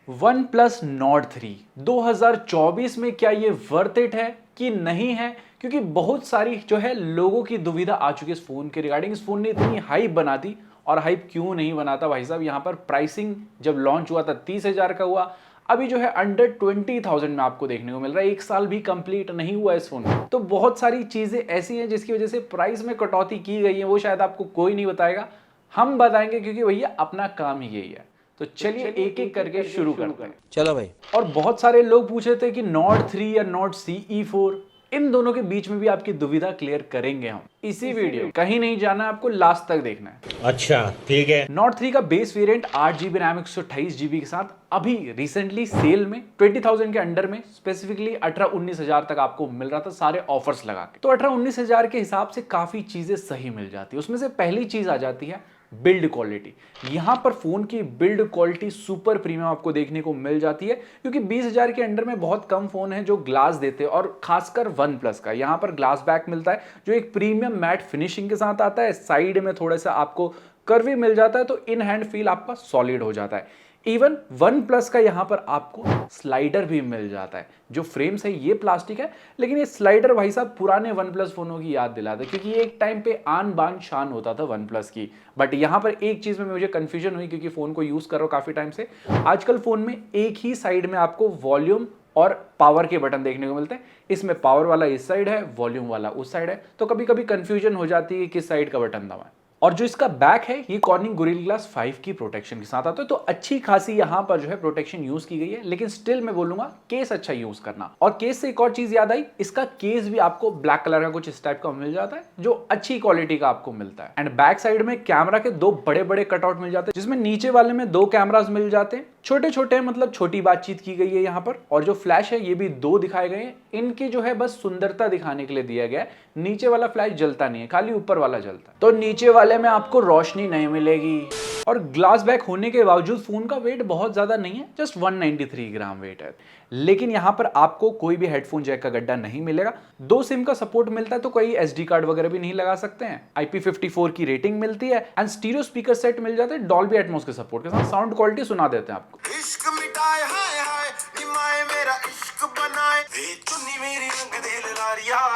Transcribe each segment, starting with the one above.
One plus not 3 2024 में क्या ये वर्थ इट है कि नहीं है? क्योंकि बहुत सारी जो है लोगों की दुविधा आ चुकी है इस फोन के रिगार्डिंग। इस फोन ने इतनी हाइप बना दी, और हाइप क्यों नहीं बनाता भाई साहब। यहाँ पर प्राइसिंग जब लॉन्च हुआ था 30,000 का हुआ, अभी जो है अंडर 20,000 में आपको देखने को मिल रहा है। एक साल भी कंप्लीट नहीं हुआ इस फोन में। तो बहुत सारी चीजें ऐसी हैं जिसकी वजह से प्राइस में कटौती की गई है, वो शायद आपको कोई नहीं बताएगा, हम बताएंगे, क्योंकि भैया अपना काम ही यही है। तो चलिए एक एक करके शुरू करते हैं। चलो भाई। और बहुत सारे लोग पूछ रहे थे कि नॉट 3 या नॉट CE4, इन दोनों के बीच में भी आपकी दुविधा क्लियर करेंगे हम इसी वीडियो। कहीं नहीं जाना, आपको लास्ट तक देखना है। अच्छा ठीक है। नॉट 3 का base variant 8GB RAM 128GB के साथ अभी रिसेंटली सेल में 20,000 के अंडर में स्पेसिफिकली 18-19 तक आपको मिल रहा था सारे ऑफर्स लगा के। तो 18-19 के हिसाब से काफी चीजें सही मिल जाती है। उसमें से पहली चीज आ जाती है बिल्ड क्वालिटी। यहां पर फोन की बिल्ड क्वालिटी सुपर प्रीमियम आपको देखने को मिल जाती है, क्योंकि 20,000 के अंडर में बहुत कम फोन है जो ग्लास देते हैं, और खासकर वन प्लस का यहां पर ग्लास बैक मिलता है जो एक प्रीमियम मैट फिनिशिंग के साथ आता है। साइड में थोड़ा सा आपको कर्वी मिल जाता है, तो इन हैंड फील आपका सॉलिड हो जाता है। इवन वन प्लस का यहां पर आपको स्लाइडर भी मिल जाता है। जो फ्रेम्स है ये प्लास्टिक है, लेकिन ये स्लाइडर भाई साहब पुराने वन प्लस फोनों की याद दिलाता है, क्योंकि ये एक टाइम पे आन बान शान होता था वन प्लस की। बट यहां पर एक चीज में मुझे कंफ्यूजन हुई, क्योंकि फोन को यूज कर रहा हूं काफी टाइम से। आजकल फोन में एक ही साइड में आपको वॉल्यूम और पावर के बटन देखने को मिलते हैं। इसमें पावर वाला इस साइड है, वॉल्यूम वाला उस साइड है, तो कभी कभी कंफ्यूजन हो जाती है किस साइड का बटन दबाएं। और जो इसका बैक है ये कॉर्निंग गोरिल्ला ग्लास 5 की प्रोटेक्शन के साथ आता है, तो अच्छी खासी यहां पर जो है प्रोटेक्शन यूज की गई है। लेकिन स्टिल मैं बोलूंगा केस अच्छा यूज करना। और केस से एक और चीज याद आई, इसका केस भी आपको ब्लैक कलर का कुछ इस टाइप का मिल जाता है जो अच्छी क्वालिटी का आपको मिलता है। एंड बैक साइड में कैमरा के दो बड़े बड़े कटआउट मिल जाते हैं, जिसमें नीचे वाले में दो कैमरास मिल जाते हैं, छोटे छोटे, मतलब छोटी बातचीत की गई है यहाँ पर। और जो फ्लैश है ये भी दो दिखाए गए हैं, इनकी जो है बस सुंदरता दिखाने के लिए दिया गया है। नीचे वाला फ्लैश जलता नहीं है, खाली ऊपर वाला जलता है, तो नीचे वाले में आपको रोशनी नहीं मिलेगी। और ग्लास बैक होने के बावजूद फोन का वेट बहुत ज्यादा नहीं है, जस्ट 193 ग्राम वेट है। लेकिन यहां पर आपको कोई भी हेडफोन जैक का गड्ढा नहीं मिलेगा। 2 सिम का सपोर्ट मिलता है, तो कोई SD कार्ड वगैरह भी नहीं लगा सकते हैं। IP54 की रेटिंग मिलती है, एंड स्टीरियो स्पीकर सेट मिल जाते हैं डॉल्बी एटमॉस के सपोर्ट के साथ। साउंड क्वालिटी सुना देते हैं आपको। इश्क मिटाए हाय हाय निमाए मेरा इश्क बनाए वे चुन्नी मेरी रंग दे लारिया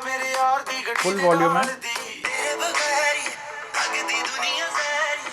मेरे यार दी गड्डी फुल वॉल्यूम है। तेरे बगैर लगदी दुनिया सारी।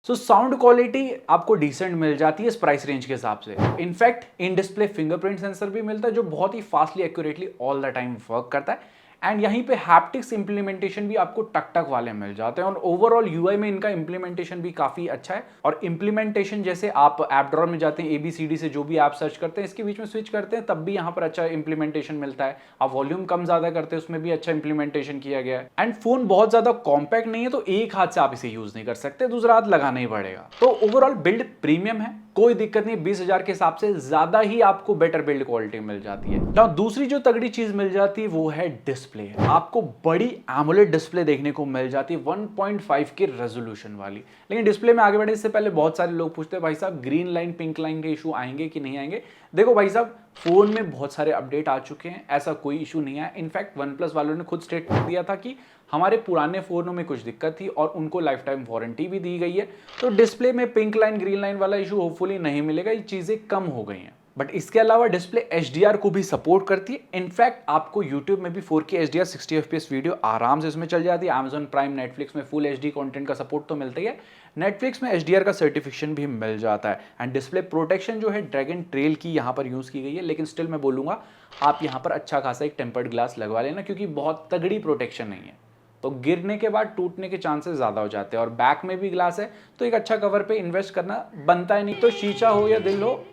सो साउंड क्वालिटी आपको डिसेंट मिल जाती है इस प्राइस रेंज के हिसाब से। In fact in display fingerprint sensor भी मिलता है, जो बहुत ही fastly accurately all the time work करता है। एंड यहीं पे हैप्टिक्स इंप्लीमेंटेशन भी आपको टक टक वाले मिल जाते हैं, और ओवरऑल UI में इनका इंप्लीमेंटेशन भी काफी अच्छा है। और इंप्लीमेंटेशन जैसे आप ऐप ड्रॉअर में जाते हैं, ABCD से जो भी ऐप सर्च करते हैं इसके बीच में स्विच करते हैं, तब भी यहाँ पर अच्छा इंप्लीमेंटेशन मिलता है। आप वॉल्यूम कम ज्यादा करते हैं उसमें भी अच्छा इंप्लीमेंटेशन किया गया है। एंड फोन बहुत ज्यादा कॉम्पैक्ट नहीं है, तो एक हाथ से आप इसे यूज नहीं कर सकते, दूसरा हाथ लगाना ही पड़ेगा। तो ओवरऑल बिल्ड प्रीमियम है, कोई दिक्कत नहीं। 20,000 के हिसाब से ज्यादा ही आपको बेटर बिल्ड क्वालिटी मिल जाती है। नाउ दूसरी जो तगड़ी चीज मिल जाती है वो है डिस्प्ले। आपको बड़ी एमोलेड डिस्प्ले देखने को मिल जाती है 1.5 के रेजोल्यूशन वाली। लेकिन डिस्प्ले में आगे बढ़ने से पहले बहुत सारे लोग पूछते हैं भाई साहब ग्रीन लाइन पिंक लाइन के इशू आएंगे कि नहीं आएंगे। देखो भाई साहब, फोन में बहुत सारे अपडेट आ चुके हैं, ऐसा कोई इशू नहीं है। इनफैक्ट वन प्लस वालों ने खुद स्टेट कर दिया था कि हमारे पुराने फोनों में कुछ दिक्कत थी और उनको लाइफ टाइम वारंटी भी दी गई है। तो डिस्प्ले में पिंक लाइन ग्रीन लाइन वाला इशू होपफुली नहीं मिलेगा, ये चीजें कम हो गई हैं। बट इसके अलावा डिस्प्ले HDR को भी सपोर्ट करती है। इनफैक्ट आपको YouTube में भी 4K HDR 60 FPS वीडियो आराम से इसमें चल जाती है। Amazon प्राइम, नेटफ्लिक्स में फुल HD कंटेंट का सपोर्ट तो मिलता ही है। नेटफ्लिक्स में HDR का सर्टिफिकेशन भी मिल जाता है। एंड डिस्प्ले प्रोटेक्शन जो है ड्रैगन ट्रेल की यहाँ पर यूज की गई है। लेकिन स्टिल मैं बोलूंगा आप यहाँ पर अच्छा खासा एक टेम्पर्ड ग्लास लगवा लेना, क्योंकि बहुत तगड़ी प्रोटेक्शन नहीं है, तो गिरने के बाद टूटने के चांसेस ज्यादा हो जाते हैं। और बैक में भी ग्लास है, तो एक अच्छा कवर पे इन्वेस्ट करना बनता है, नहीं तो शीशा हो या दिल हो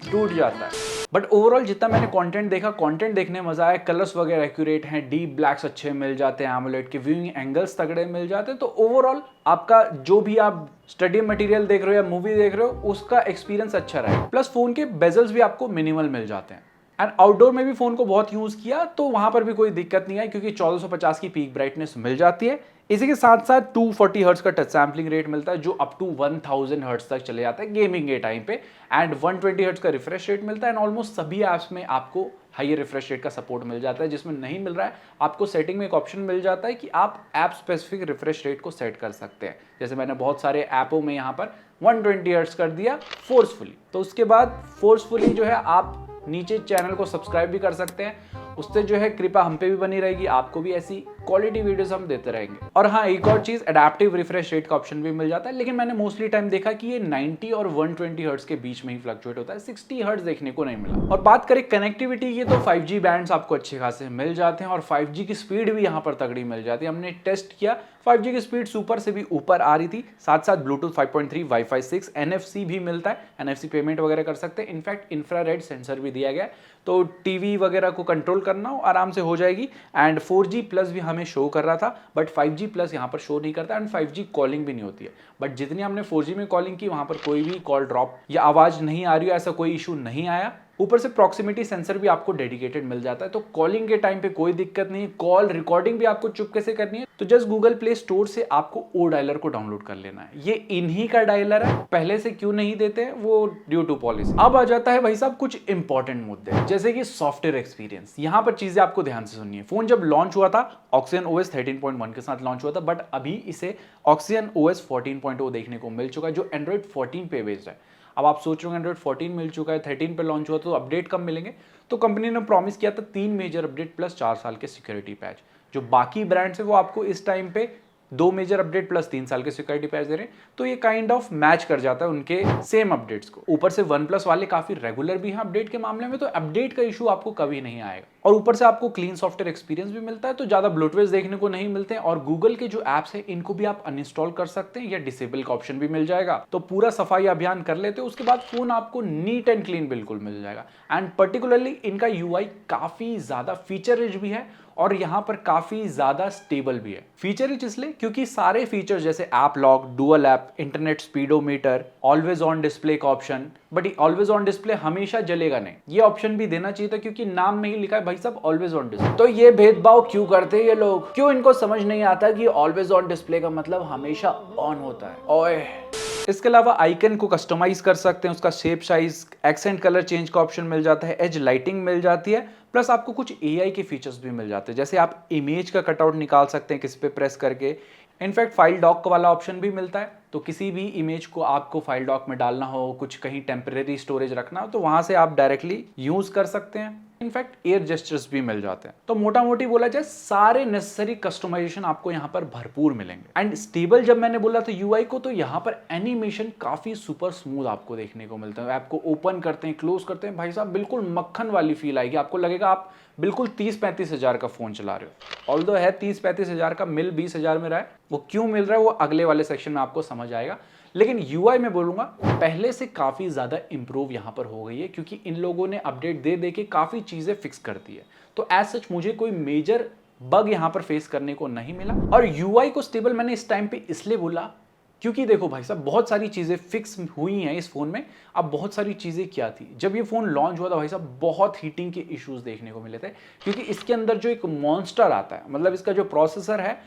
टूट जाता है। बट ओवरऑल जितना मैंने कंटेंट देखा, कंटेंट देखने में मजा आया। कलर्स वगैरह एक्यूरेट हैं, डीप ब्लैक्स अच्छे मिल जाते हैं, एमोलेड के व्यूइंग एंगल्स तगड़े मिल जाते हैं। तो ओवरऑल आपका जो भी आप स्टडी मटेरियल देख रहे हो या मूवी देख रहे हो, उसका एक्सपीरियंस अच्छा रहा है। प्लस फोन के बेजल्स भी आपको मिनिमल मिल जाते हैं। एंड आउटडोर में भी फोन को बहुत यूज किया तो वहां पर भी कोई दिक्कत नहीं आई क्योंकि 1450 की पीक ब्राइटनेस मिल जाती है। इसी के साथ साथ 240 हर्ट्ज का टच सैम्पलिंग रेट मिलता है जो अप टू 1000 हर्ट्ज तक चले जाता है गेमिंग के टाइम पे, एंड 120 हर्ट्ज का रिफ्रेश रेट मिलता है। एंड ऑलमोस्ट सभी ऐप्स में आपको हाई रिफ्रेश रेट का सपोर्ट मिल जाता है। जिसमें नहीं मिल रहा है आपको सेटिंग में एक ऑप्शन मिल जाता है कि आप ऐप स्पेसिफिक रिफ्रेश रेट को सेट कर सकते हैं। जैसे मैंने बहुत सारे ऐपों में यहाँ पर 120 हर्ट्ज कर दिया फोर्सफुली, तो उसके बाद फोर्सफुली जो है आप नीचे चैनल को सब्सक्राइब भी कर सकते हैं। उससे जो है कृपा हम पे भी बनी रहेगी, आपको भी ऐसी क्वालिटी वीडियोस हम देते रहेंगे। और हाँ, एक और चीज, एडेप्टिव रिफ्रेश रेट का ऑप्शन भी मिल जाता है, लेकिन मैंने मोस्टली टाइम देखा कि ये 90 और 120 हर्ट्ज के बीच में ही फ्लक्चुएट होता है, 60 हर्ट्ज देखने को नहीं मिला। और बात करें कनेक्टिविटी की तो 5G बैंड्स आपको अच्छे खासे मिल जाते हैं और 5G की स्पीड भी यहाँ पर तगड़ी मिल जाती है। हमने टेस्ट किया, 5G की स्पीड सुपर से भी ऊपर आ रही थी। साथ साथ ब्लूटूथ 5.3, वाईफाई 6, NFC भी मिलता है, NFC पेमेंट वगैरह कर सकते हैं। इनफैक्ट इंफ्रारेड सेंसर भी दिया गया है, तो टीवी वगैरह को कंट्रोल करना हो आराम से हो जाएगी। एंड 4G प्लस भी हमें शो कर रहा था, बट 5G प्लस यहाँ पर शो नहीं करता एंड 5G कॉलिंग भी नहीं होती है। बट जितनी हमने 4G में कॉलिंग की वहाँ पर कोई भी कॉल ड्रॉप या आवाज़ नहीं आ रही है, ऐसा कोई इशू नहीं आया। ऊपर से प्रॉक्सिमिटी सेंसर भी आपको डेडिकेटेड मिल जाता है, तो कॉलिंग के टाइम पे कोई दिक्कत नहीं। कॉल रिकॉर्डिंग भी आपको चुपके से करनी है तो जस्ट गूगल प्ले स्टोर से आपको ओ डायलर को डाउनलोड कर लेना है। ये इन्हीं का डायलर है, पहले से क्यों नहीं देते हैं वो ड्यू टू पॉलिसी। अब आ जाता है भाई साहब कुछ इंपॉर्टेंट मुद्दे, जैसे कि सॉफ्टवेयर एक्सपीरियंस। यहाँ पर चीजें आपको ध्यान से सुनिए। फोन जब लॉन्च हुआ था ऑक्सीजन OS 13.1 के साथ लॉन्च हुआ था, बट अभी इसे ऑक्सीजन OS 14.0 देखने को मिल चुका है जो एंड्रॉइड 14 पे बेस्ड है। अब आप सोच रहे हो एंड्रॉइड 14 मिल चुका है, 13 पे लॉन्च हुआ तो अपडेट कब मिलेंगे? तो कंपनी ने प्रॉमिस किया था 3 मेजर अपडेट प्लस 4 साल के सिक्योरिटी पैच। जो बाकी ब्रांड्स है वो आपको इस टाइम पे 2 मेजर अपडेट प्लस 3 साल के सिक्योरिटी पैच दे रहे हैं, तो ये काइंड ऑफ मैच कर जाता है उनके सेम अपडेट्स को। ऊपर से OnePlus वाले काफी रेगुलर भी हैं अपडेट के मामले में, तो अपडेट का इशू आपको कभी नहीं आएगा। और ऊपर से आपको क्लीन सॉफ्टवेयर एक्सपीरियंस भी मिलता है, तो ज्यादा ब्लोटवेयर देखने को नहीं मिलते हैं। और गूगल के जो एप्स है इनको भी आप अनइंस्टॉल कर सकते हैं या डिसेबल का ऑप्शन भी मिल जाएगा। तो पूरा सफाई अभियान कर लेते हैं, उसके बाद फोन आपको नीट एंड क्लीन बिल्कुल मिल जाएगा। एंड पर्टिकुलरली इनका UI काफी ज्यादा फीचर रिच भी है और यहाँ पर काफी ज्यादा स्टेबल भी है। फीचर रिच इसलिए क्योंकि सारे फीचर्स जैसे app lock, dual app, internet speedometer, always on display का option, but always on display हमेशा जलेगा नहीं, ये ऑप्शन भी देना चाहिए था क्योंकि नाम में ही लिखा है भाई साहब ऑलवेज ऑन डिस्प्ले। तो ये भेदभाव क्यों करते हैं ये लोग? क्यों इनको समझ नहीं आता कि ऑलवेज ऑन डिस्प्ले का मतलब हमेशा ऑन होता है? ओए। इसके अलावा आइकन को कस्टमाइज कर सकते हैं, उसका shape size, accent colour change का ऑप्शन मिल जाता है, एज लाइटिंग मिल जाती है, प्लस आपको कुछ AI के फीचर्स भी मिल जाते हैं। जैसे आप इमेज का कटआउट निकाल सकते हैं किस पे प्रेस करके। इनफैक्ट फाइल डॉक वाला ऑप्शन भी मिलता है, तो किसी भी इमेज को आपको फाइल डॉक में डालना हो, कुछ कहीं टेम्परेरी स्टोरेज रखना हो, तो वहां से आप डायरेक्टली यूज कर सकते हैं। इनफैक्ट एयर जेस्चर्स भी मिल जाते हैं। तो मोटा मोटी बोला जाए सारे नेसेसरी कस्टमाइजेशन आपको यहाँ पर भरपूर मिलेंगे। एंड स्टेबल जब मैंने बोला था UI को, तो यहाँ पर एनिमेशन काफी सुपर स्मूथ आपको देखने को मिलता है। ऐप को ओपन करते हैं, क्लोज करते हैं, भाई साहब बिल्कुल मक्खन वाली फील आएगी। आपको लगेगा आप बिल्कुल 30-35 हजार का फोन चला रहे हो। ऑल्दो है 30-35 हजार का, मिल 20 हजार में रहा है। वो क्यों मिल रहा है वो अगले वाले सेक्शन में आपको समझ आएगा। लेकिन UI में बोलूंगा पहले से काफी ज्यादा इंप्रूव यहां पर हो गई है, क्योंकि इन लोगों ने अपडेट दे दे के काफी चीजें फिक्स कर दी है। तो एज सच मुझे कोई मेजर बग यहां पर फेस करने को नहीं मिला। और UI को स्टेबल मैंने इस टाइम पे इसलिए बोला क्योंकि देखो भाई साहब बहुत सारी चीजें फिक्स हुई हैं इस फोन में। अब बहुत सारी चीजें क्या थी, जब ये फोन लॉन्च हुआ था भाई साहब बहुत हीटिंग के इश्यूज देखने को मिले थे, क्योंकि इसके अंदर जो एक मॉन्स्टर आता है, मतलब इसका जो प्रोसेसर है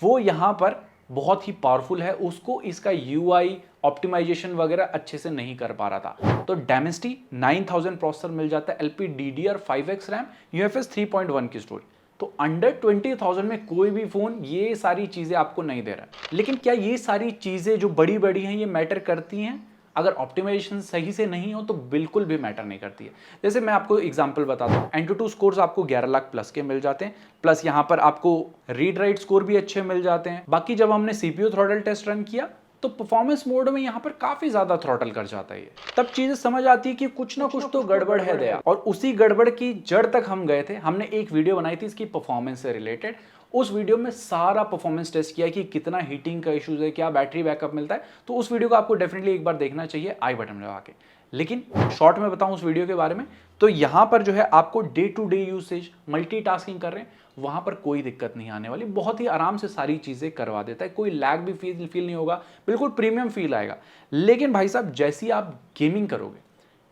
वो यहाँ पर बहुत ही पावरफुल है, उसको इसका UI ऑप्टिमाइजेशन वगैरह अच्छे से नहीं कर पा रहा था। तो Dimensity 9000 प्रोसेसर मिल जाता है, LPDDR5X रैम, UFS 3.1 की स्टोरेज। तो अंडर 20,000 में कोई भी फोन ये सारी चीजें आपको नहीं दे रहा। लेकिन क्या ये सारी चीजें जो बड़ी बड़ी हैं ये मैटर करती हैं? अगर ऑप्टिमाइजेशन सही से नहीं हो तो बिल्कुल भी मैटर नहीं करती है। जैसे मैं आपको एग्जांपल बताता हूँ, Antutu स्कोर्स आपको 11 लाख प्लस के मिल जाते हैं, प्लस यहाँ पर आपको रीड राइट स्कोर भी अच्छे मिल जाते हैं। बाकी जब हमने CPU थ्रॉटल टेस्ट रन किया तो परफॉर्मेंस मोड में यहाँ पर काफी ज्यादा थ्रॉटल कर जाता है। तब चीजें समझ आती है कि कुछ ना कुछ तो गड़बड़ है दया। और उसी गड़बड़ की जड़ तक हम गए थे। हमने एक वीडियो बनाई थी इसकी परफॉर्मेंस से रिलेटेड। उस वीडियो में सारा परफॉर्मेंस टेस्ट किया कि कितना हीटिंग का इश्यूज है, क्या बैटरी बैकअप मिलता है। तो उस वीडियो को आपको डेफिनेटली एक बार देखना चाहिए आई बटन में दबा के। लेकिन शॉर्ट में बताऊं उस वीडियो के बारे में, तो यहां पर जो है आपको day to day usage, multitasking कर रहे हैं, वहां पर कोई दिक्कत नहीं आने वाली। बहुत ही आराम से सारी चीजें करवा देता है, कोई लैग भी फील नहीं होगा, बिल्कुल प्रीमियम फील आएगा। लेकिन भाई साहब जैसी आप गेमिंग करोगे,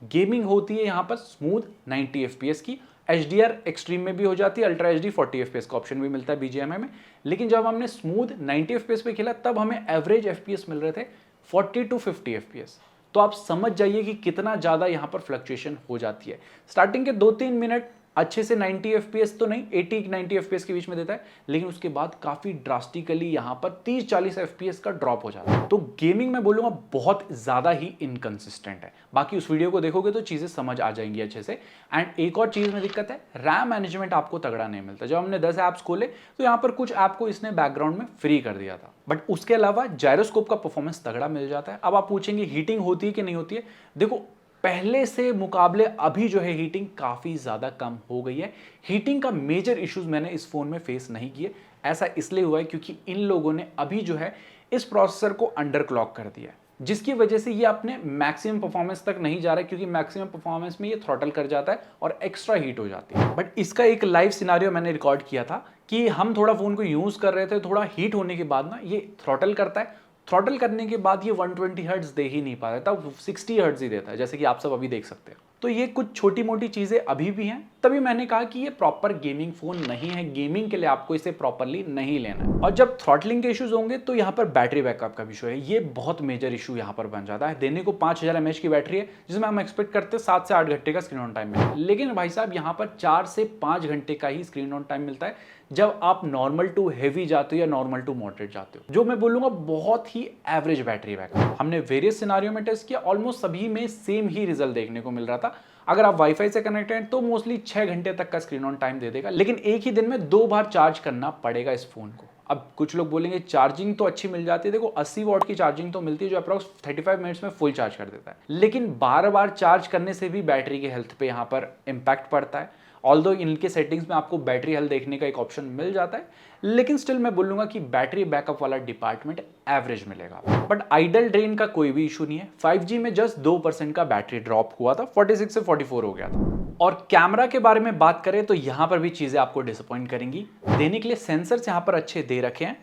गेमिंग होती है यहाँ पर स्मूथ 90 FPS की, HDR एक्सट्रीम में भी हो जाती है, अल्ट्रा HD 40 FPS का ऑप्शन भी मिलता है BGMI में। लेकिन जब हमने स्मूथ 90 FPS पे खेला तब हमें एवरेज FPS मिल रहे थे 40 to 50 FPS। तो आप समझ जाइए कि कितना ज़्यादा यहाँ पर फ्लक्चुएशन हो जाती है। स्टार्टिंग के 2-3 मिनट अच्छे से 90 FPS तो नहीं, 80-90 FPS के बीच में देता है, लेकिन उसके बाद काफ़ी ड्रास्टिकली यहाँ पर 30-40 FPS का ड्रॉप हो जाता है। तो गेमिंग में बोलूँगा बहुत ज़्यादा ही इनकंसिस्टेंट है। बाकी उस वीडियो को देखोगे तो चीज़ें समझ आ जाएंगी अच्छे से। एंड एक और चीज़ में दिक्कत है, रैम मैनेजमेंट आपको तगड़ा नहीं मिलता। जब हमने 10 ऐप्स खोले तो यहाँ पर कुछ ऐप को इसने बैकग्राउंड में फ्री कर दिया था, बट उसके अलावा जायरोस्कोप का परफॉर्मेंस तगड़ा मिल जाता है। अब आप पूछेंगे हीटिंग होती है कि नहीं होती है? देखो, पहले से मुकाबले अभी जो है हीटिंग काफ़ी ज़्यादा कम हो गई है। हीटिंग का मेजर इश्यूज मैंने इस फ़ोन में फेस नहीं किए। ऐसा इसलिए हुआ है क्योंकि इन लोगों ने अभी जो है इस प्रोसेसर को अंडर क्लॉक कर दिया है, जिसकी वजह से ये अपने मैक्सिमम परफॉर्मेंस तक नहीं जा रहा है, क्योंकि मैक्सिमम परफॉर्मेंस में ये थ्रॉटल कर जाता है और एक्स्ट्रा हीट हो जाती है। बट इसका एक लाइव सिनारियो मैंने रिकॉर्ड किया था कि हम थोड़ा फ़ोन को यूज़ कर रहे थे, थोड़ा हीट होने के बाद ना ये थ्रॉटल करता है। थ्रॉटल करने के बाद ये 120 हर्ट्ज दे ही नहीं पाता, तब 60 हर्ट्ज ही देता है, जैसे कि आप सब अभी देख सकते हैं। तो ये कुछ छोटी मोटी चीज़ें अभी भी हैं, तभी मैंने कहा कि ये प्रॉपर गेमिंग फ़ोन नहीं है, गेमिंग के लिए आपको इसे प्रॉपरली नहीं लेना है। और जब थ्रॉटलिंग के इश्यूज होंगे तो यहाँ पर बैटरी बैकअप का भी इशू है, ये बहुत मेजर इशू यहाँ पर बन जाता है। देने को 5000 mAh की बैटरी है, जिसमें हम एक्सपेक्ट करते हैं 7 से 8 घंटे का स्क्रीन ऑन टाइम मिले, लेकिन भाई साहब यहाँ पर 4 से 5 घंटे का ही स्क्रीन ऑन टाइम मिलता है जब आप नॉर्मल टू हेवी जाते हो या नॉर्मल टू मॉडरेट जाते हो, जो मैं बोलूँगा बहुत ही एवरेज बैटरी बैकअप। हमने वेरियस सिनारियो में टेस्ट किया, ऑलमोस्ट सभी में सेम ही रिजल्ट देखने को मिल रहा था। अगर आप वाईफाई से कनेक्टेड हैं तो मोस्टली 6 घंटे तक का स्क्रीन ऑन टाइम दे देगा, लेकिन एक ही दिन में 2 बार चार्ज करना पड़ेगा इस फोन को। अब कुछ लोग बोलेंगे चार्जिंग तो अच्छी मिल जाती है, देखो 80 वॉट की चार्जिंग तो मिलती है जो अप्रॉक्स 35 मिनट्स में फुल चार्ज कर देता है, लेकिन बार बार चार्ज करने से भी बैटरी के हेल्थ पे यहाँ पर इम्पैक्ट पड़ता है। ऑल्दो इनके सेटिंग्स में आपको बैटरी हेल्थ देखने का एक ऑप्शन मिल जाता है, लेकिन स्टिल मैं बोलूँगा कि बैटरी बैकअप वाला डिपार्टमेंट एवरेज मिलेगा। बट आइडल ड्रेन का कोई भी इशू नहीं है। 5G में जस्ट 2% का बैटरी ड्रॉप हुआ था, 46 से 44 हो गया था। और कैमरा के बारे में बात करें तो यहाँ पर भी चीज़ें आपको डिसअपॉइंट करेंगी। देने के लिए सेंसर्स यहाँ पर अच्छे दे रखे हैं।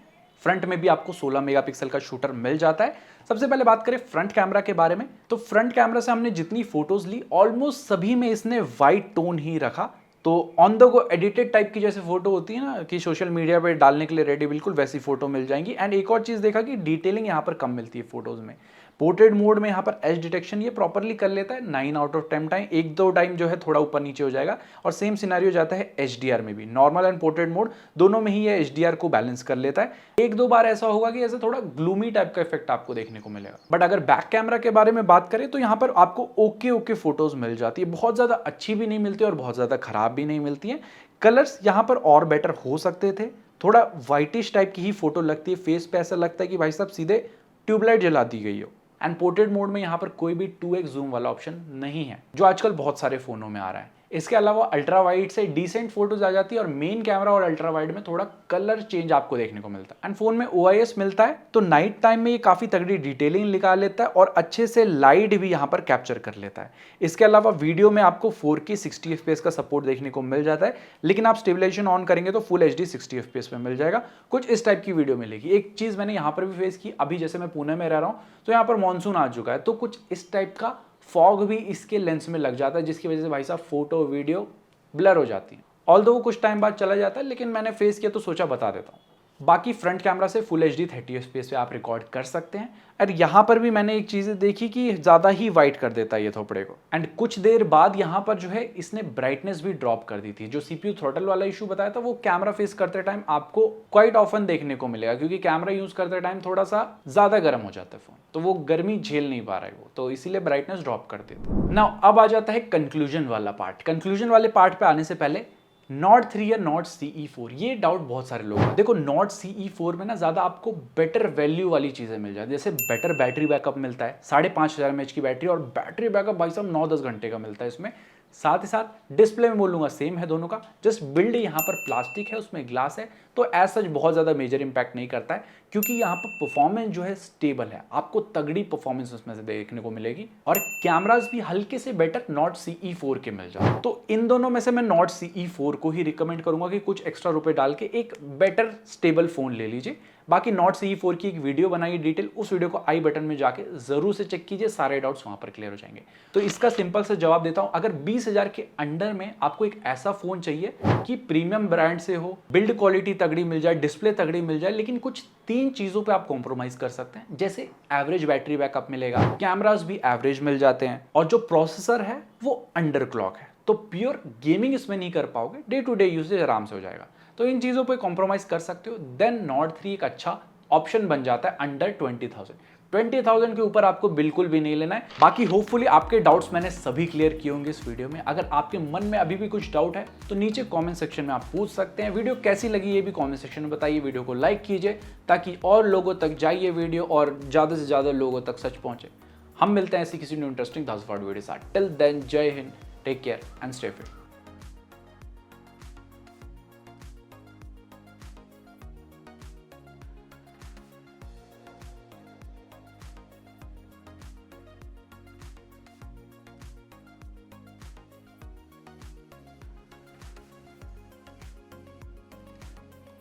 फ्रंट में भी आपको 16 मेगापिक्सल का शूटर मिल जाता है। सबसे पहले बात करें फ्रंट कैमरा के बारे में, तो फ्रंट कैमरा से हमने जितनी फोटोज ली ऑलमोस्ट सभी में इसने वाइट टोन ही रखा। तो on the go edited type की जैसे फोटो होती है ना कि सोशल मीडिया पे डालने के लिए रेडी, बिल्कुल वैसी फोटो मिल जाएंगी। एंड एक और चीज़ देखा कि डिटेलिंग यहाँ पर कम मिलती है फोटोज में। पोर्ट्रेट मोड में यहाँ पर एज डिटेक्शन ये प्रॉपरली कर लेता है 9 आउट ऑफ 10 टाइम, 1-2 टाइम जो है थोड़ा ऊपर नीचे हो जाएगा। और सेम सिनेरियो जाता है HDR में भी, नॉर्मल एंड पोर्ट्रेट मोड दोनों में ही ये HDR को बैलेंस कर लेता है। 1-2 बार ऐसा होगा कि ऐसा थोड़ा ग्लूमी टाइप का इफेक्ट आपको देखने को मिलेगा। बट अगर बैक कैमरा के बारे में बात करें तो यहाँ पर आपको ओके फोटोज मिल जाती है, बहुत ज़्यादा अच्छी भी नहीं मिलती और बहुत ज़्यादा खराब भी नहीं मिलती है। कलर्स यहाँ पर और बेटर हो सकते थे, थोड़ा वाइटिश टाइप की ही फोटो लगती है, फेस पे ऐसा लगता है कि भाई साहब सीधे ट्यूबलाइट जला दी गई हो। एंड पोर्ट्रेट मोड में यहाँ पर कोई भी 2x जूम वाला ऑप्शन नहीं है, जो आजकल बहुत सारे फोनों में आ रहा है। इसके अलावा अल्ट्रा वाइड से डिसेंट फोटोज आ जाती है और मेन कैमरा और अल्ट्रा वाइड में थोड़ा कलर चेंज आपको देखने को मिलता है। एंड फोन में OIS मिलता है, तो नाइट टाइम में ये काफी तगड़ी डिटेलिंग निकाल लेता है और अच्छे से लाइट भी यहाँ पर कैप्चर कर लेता है। इसके अलावा वीडियो में आपको 4K 60 FPS का सपोर्ट देखने को मिल जाता है, लेकिन आप स्टेबलाइजेशन ऑन करेंगे तो फुल HD 60 FPS में मिल जाएगा। कुछ इस टाइप की वीडियो मिलेगी। एक चीज मैंने यहाँ पर भी फेस की, अभी जैसे मैं पुणे में रह रहा हूँ तो यहाँ पर मानसून आ चुका है, तो कुछ इस टाइप का फॉग भी इसके लेंस में लग जाता है, जिसकी वजह से भाई साहब फोटो वीडियो ब्लर हो जाती है। ऑल्दो वो कुछ टाइम बाद चला जाता है, लेकिन मैंने फेस किया तो सोचा बता देता हूँ। बाकी फ्रंट कैमरा से फुल HD 30 FPS पे आप रिकॉर्ड कर सकते हैं। और यहाँ पर भी मैंने एक चीज़ देखी कि ज़्यादा ही वाइट कर देता है ये थोपड़े को। एंड कुछ देर बाद यहाँ पर जो है इसने ब्राइटनेस भी ड्रॉप कर दी थी। जो CPU थ्रॉटल वाला इशू बताया था वो कैमरा फेस करते टाइम आपको क्वाइट ऑफन देखने को मिलेगा, क्योंकि कैमरा यूज़ करते टाइम थोड़ा सा ज़्यादा गर्म हो जाता है फ़ोन, तो वो गर्मी झेल नहीं पा रहा है वो, तो इसीलिए ब्राइटनेस ड्रॉप कर देता है। नाउ अब आ जाता है कंक्लूजन वाला पार्ट। कंक्लूजन वाले पार्ट पे आने से पहले Nord 3 या Nord CE4, ये डाउट बहुत सारे लोग हैं। देखो Nord CE4 में ना ज़्यादा आपको बेटर वैल्यू वाली चीज़ें मिल जाती है, जैसे बेटर बैटरी बैकअप मिलता है, 5500 mAh की बैटरी, और बैटरी बैकअप भाई साहब 9-10 घंटे का मिलता है इसमें। साथ ही साथ डिस्प्ले में बोलूँगा सेम है दोनों का, जस्ट बिल्ड यहाँ पर प्लास्टिक है, उसमें ग्लास है, तो एज सच बहुत ज़्यादा मेजर इंपैक्ट नहीं करता है, क्योंकि यहाँ पर परफॉर्मेंस जो है स्टेबल है, आपको तगड़ी परफॉर्मेंस उसमें से देखने को मिलेगी। और कैमराज भी हल्के से बेटर Nord CE4 के मिल जाए, तो इन दोनों में से मैं Nord CE4 को ही रिकमेंड करूंगा कि कुछ एक्स्ट्रा रुपए डाल के एक बेटर स्टेबल फोन ले लीजिए। बाकी नॉट CE4 की एक वीडियो बनाई डिटेल, उस वीडियो को आई बटन में जाके जरूर से चेक कीजिए, सारे डाउट्स वहां पर क्लियर हो जाएंगे। तो इसका सिंपल सा जवाब देता हूं, अगर 20,000 के अंडर में आपको एक ऐसा फोन चाहिए कि प्रीमियम ब्रांड से हो, बिल्ड क्वालिटी तगड़ी मिल जाए, डिस्प्ले तगड़ी मिल जाए, लेकिन कुछ 3 चीजों पे आप कॉम्प्रोमाइज कर सकते हैं। जैसे एवरेज बैटरी बैकअप मिलेगा, कैमरास भी एवरेज मिल जाते हैं, और जो प्रोसेसर है वो अंडर क्लॉक है, तो प्योर गेमिंग इसमें नहीं कर पाओगे, डे टू डे यूजेज आराम से हो जाएगा। तो इन चीजों पे कॉम्प्रोमाइज कर सकते हो, देन नॉट 3 एक अच्छा ऑप्शन बन जाता है अंडर 20,000 के ऊपर आपको बिल्कुल भी नहीं लेना है। बाकी होपफुली आपके डाउट्स मैंने सभी क्लियर किए होंगे इस वीडियो में। अगर आपके मन में अभी भी कुछ डाउट है तो नीचे कमेंट सेक्शन में आप पूछ सकते हैं। वीडियो कैसी लगी ये भी कमेंट सेक्शन में बताइए, वीडियो को लाइक कीजिए ताकि और लोगों तक जाए ये वीडियो और ज्यादा से ज्यादा लोगों तक सच पहुंचे। हम मिलते हैं ऐसी किसी न्यू इंटरेस्टिंग वीडियो के साथ। टिल देन, जय हिंद, take care and stay fit.